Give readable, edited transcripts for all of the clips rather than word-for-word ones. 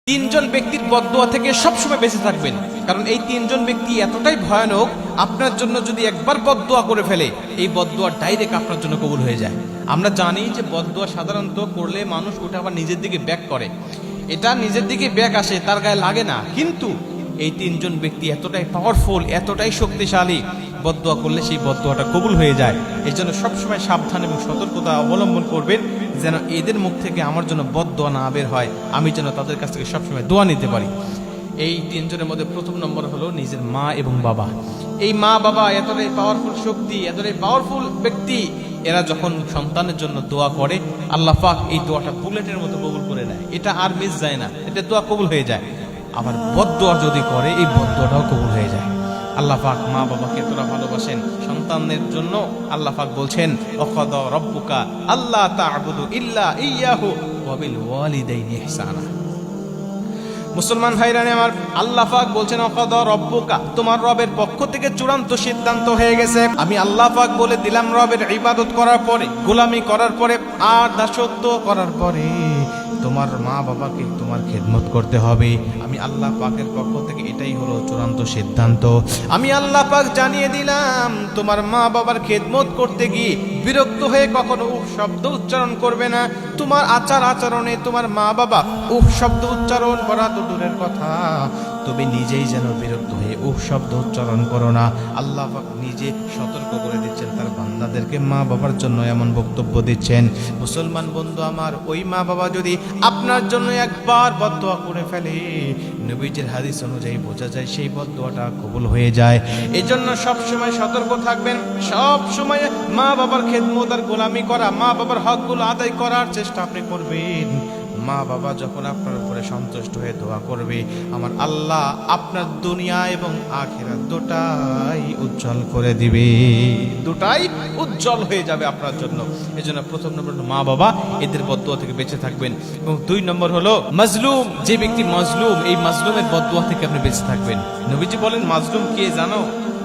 তিনজন ব্যক্তির বদদোয়া থেকে সবসময় বেঁচে থাকবেন, কারণ এই তিনজন ব্যক্তি এতটাই ভয়ানক, আপনার জন্য যদি একবার বদদোয়া করে ফেলে এই বদদোয়া ডাইরেক্ট আপনার জন্য কবুল হয়ে যায়। আমরা জানি যে বদদোয়া সাধারণত করলে মানুষ ওটা আবার নিজের দিকে ব্যাক করে, এটা নিজের দিকে ব্যাক আসে, তার গায়ে লাগে না। কিন্তু এই তিনজন ব্যক্তি এতটাই পাওয়ারফুল, এতটাই শক্তিশালী, বদদোয়া করলে সেই বদদোয়াটা কবুল হয়ে যায়। এই জন্য সবসময় সাবধান এবং সতর্কতা অবলম্বন করবেন, যেন এদের মুখ থেকে আমার জন্য বদদোয়া না বের হয়, আমি যেন তাদের কাছ থেকে সবসময় দোয়া নিতে পারি। এই তিনজনের মধ্যে প্রথম নম্বর হলো নিজের মা এবং বাবা। এই মা বাবা এতটাই পাওয়ারফুল শক্তি, এতটাই পাওয়ারফুল ব্যক্তি, এরা যখন সন্তানের জন্য দোয়া করে আল্লাহ পাক এই দোয়াটা বুলেটের মতো কবুল করে নেয়, এটা আর মিস যায় না, এটা দোয়া কবুল হয়ে যায়। আবার বদদোয়া যদি করে এই বদদোয়াটাও কবুল হয়ে যায়। আল্লাহ পাক মা বাবাকে এতটা ভালোবাসেন, সন্তানের জন্য আল্লাহ পাক বলছেন ওয়াকাদা রাব্বুকা আল্লা তা'বুদু ইল্লা ইয়্যাহু ওয়া বিল ওয়ালিদাইনি ইহসানা। মুসলমান ভাইরানে আমার, আল্লাহ পাক বলছেন ওয়াকাদা রাব্বুকা, তোমার রবের পক্ষ থেকে চূড়ান্ত সিদ্ধান্ত হয়ে গেছে। আমি আল্লাহ পাক বলে দিলাম, রবের ইবাদত করার পরে, গোলামি করার পরে আর দাসত্ব করার পরে তোমার মা বাবাকে তোমার খেদমত করতে হবে। আমি আল্লাহ পাকের পক্ষ থেকে এটাই হলো চূড়ান্ত সিদ্ধান্ত। আমি আল্লাহ পাক জানিয়ে দিলাম, তোমার মা বাবার খেদমত করতে গিয়ে বিরক্ত হয়ে কখনো উফ শব্দ উচ্চারণ করবে না। তোমার আচার আচরণে তোমার মা বাবা উফ শব্দ উচ্চারণ করা তো দূরের কথা, তুমি নিজেই যেন বিরক্ত হয়ে উফ শব্দ উচ্চারণ করো না। আল্লাহ পাক নিজে সতর্ক করে দিচ্ছেন তার বান্দাদেরকে, মা বাবার জন্য এমন বক্তব্য দিচ্ছেন। মুসলমান বন্ধু আমার, ওই মা বাবা যদি আপনার জন্য একবার বদদোয়া করে ফেলে, নবীজির হাদিস অনুযায়ী বোঝা যায় সেই বদদোয়াটা কবুল হয়ে যায়। এই জন্য সবসময় সতর্ক থাকবেন, সব সময় মা বাবার খেদমত আর গোলামি করা, মা বাবার হকগুলো আদায় করার চেষ্টা আপনি করবেন। মা বাবা যখন আপনার উপরে সন্তুষ্ট হয়ে দোয়া করবে, আমার আল্লাহ আপনার দুনিয়া এবং আখিরাত দুটাই উজ্জ্বল করে দিবে, দুটাই উজ্জ্বল হয়ে যাবে আপনার জন্য। এই জন্য প্রথম নম্বর মা বাবা, এদের বদদোয়া থেকে বেঁচে থাকবেন। এবং দুই নম্বর হলো মাজলুম, যে ব্যক্তি মাজলুম, এই মাজলুমের বদদোয়া থেকে আপনি বেঁচে থাকবেন। নবীজি বলেন মাজলুম কে জানো?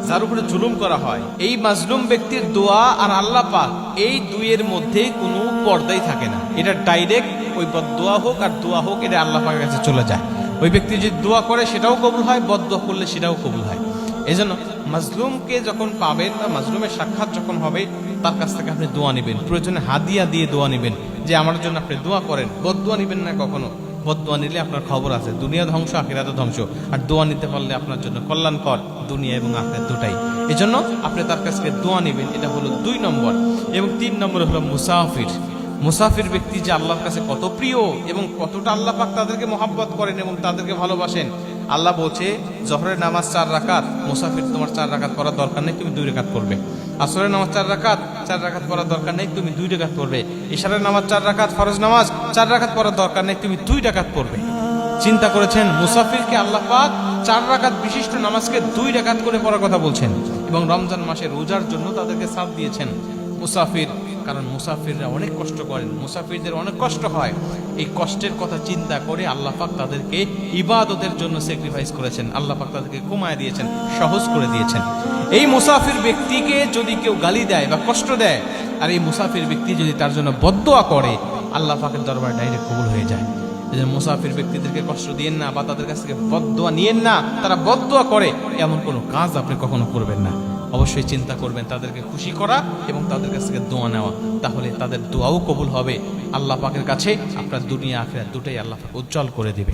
যার উপরে জুলুম করা হয়। এই মাজলুম ব্যক্তির দোয়া আর আল্লাহ পাক এই দুইয়ের মধ্যে কোনো পর্দাই থাকে না, এটা ডাইরেক্ট ওই বদদোয়া হোক আর দোয়া হোক, এটা আল্লাহ পাকের কাছে চলে যায়। ওই ব্যক্তি যদি দোয়া করে সেটাও কবুল হয়, বদদোয়া করলে সেটাও কবুল হয়। এই জন্য মাজলুমকে যখন পাবেন বা মাজলুমের সাক্ষাৎ যখন হবে, তার কাছ থেকে আপনি দোয়া নেবেন, প্রয়োজনে হাদিয়া দিয়ে দোয়া নেবেন, যে আমার জন্য আপনি দোয়া করেন। বদদোয়া নেবেন না কখনো, বদদোয়া নিলে আপনার খবর আছে, দুনিয়া ধ্বংস আখিরাত ধ্বংস। আর দোয়া নিতে পারলে আপনার জন্য কল্যাণকর, দুনিয়া এবং আখিরাত দুটাই। এই জন্য আপনি তার কাছ থেকে দোয়া নেবেন, এটা হলো 2 নম্বর। এবং 3 নম্বর হলো মুসাফির। মুসাফির ব্যক্তি যে আল্লাহর কাছে কত প্রিয় এবং কতটা আল্লাহ পাক তাদেরকে মহব্বত করেন এবং তাদেরকে ভালোবাসেন। আল্লাহ বলছে জোহরের নামাজ 4 রাকাত, মুসাফির তোমার 4 রাকাত করার দরকার নেই, তুমি 2 রাকাত করবে। আসরের নামাজ 4 রাকাত করার দরকার নেই, তুমি 2 রাকাত করবে। ইশারের নামাজ 4 রাকাত, ফরজ নামাজ 4 রাকাত করার দরকার নেই, তুমি 2 রাকাত করবে। চিন্তা করেছেন, মুসাফিরকে আল্লাহ পাক 4 রাকাত বিশিষ্ট নামাজকে 2 রাকাত করে পড়ার কথা বলছেন। এবং রমজান মাসে রোজার জন্য তাদেরকে সাথ দিয়েছেন মুসাফির, কারণ মুসাফিররা অনেক কষ্ট করেন, মুসাফিরদের অনেক কষ্ট হয়। এই কষ্টের কথা চিন্তা করে আল্লাহ পাক তাদেরকে ইবাদতের জন্য স্যাক্রিফাইস করেছেন, আল্লাহ পাক তাদেরকে কমায় দিয়েছেন, সহজ করে দিয়েছেন। এই মুসাফির ব্যক্তিকে যদি কেউ গালি দেয় বা কষ্ট দেয়, আর এই মুসাফির ব্যক্তি যদি তার জন্য বদদোয়া করে, আল্লাহ পাকের দরবারে ডাইরেক্ট কবুল হয়ে যায়। এই জন্য মুসাফির ব্যক্তিদেরকে কষ্ট দিয়েন না বা তাদের কাছ থেকে বদদোয়া নিয়েন না। তারা বদদোয়া করে এমন কোনো কাজ আপনি কখনো করবেন না। অবশ্যই চিন্তা করবেন তাদেরকে খুশি করা এবং তাদের কাছ থেকে দোয়া নেওয়া, তাহলে তাদের দোয়াও কবুল হবে। আল্লাহ পাকের কাছে আপনার দুনিয়া আখিরাত দুটাই আল্লাহ পাক উজ্জ্বল করে দিবে।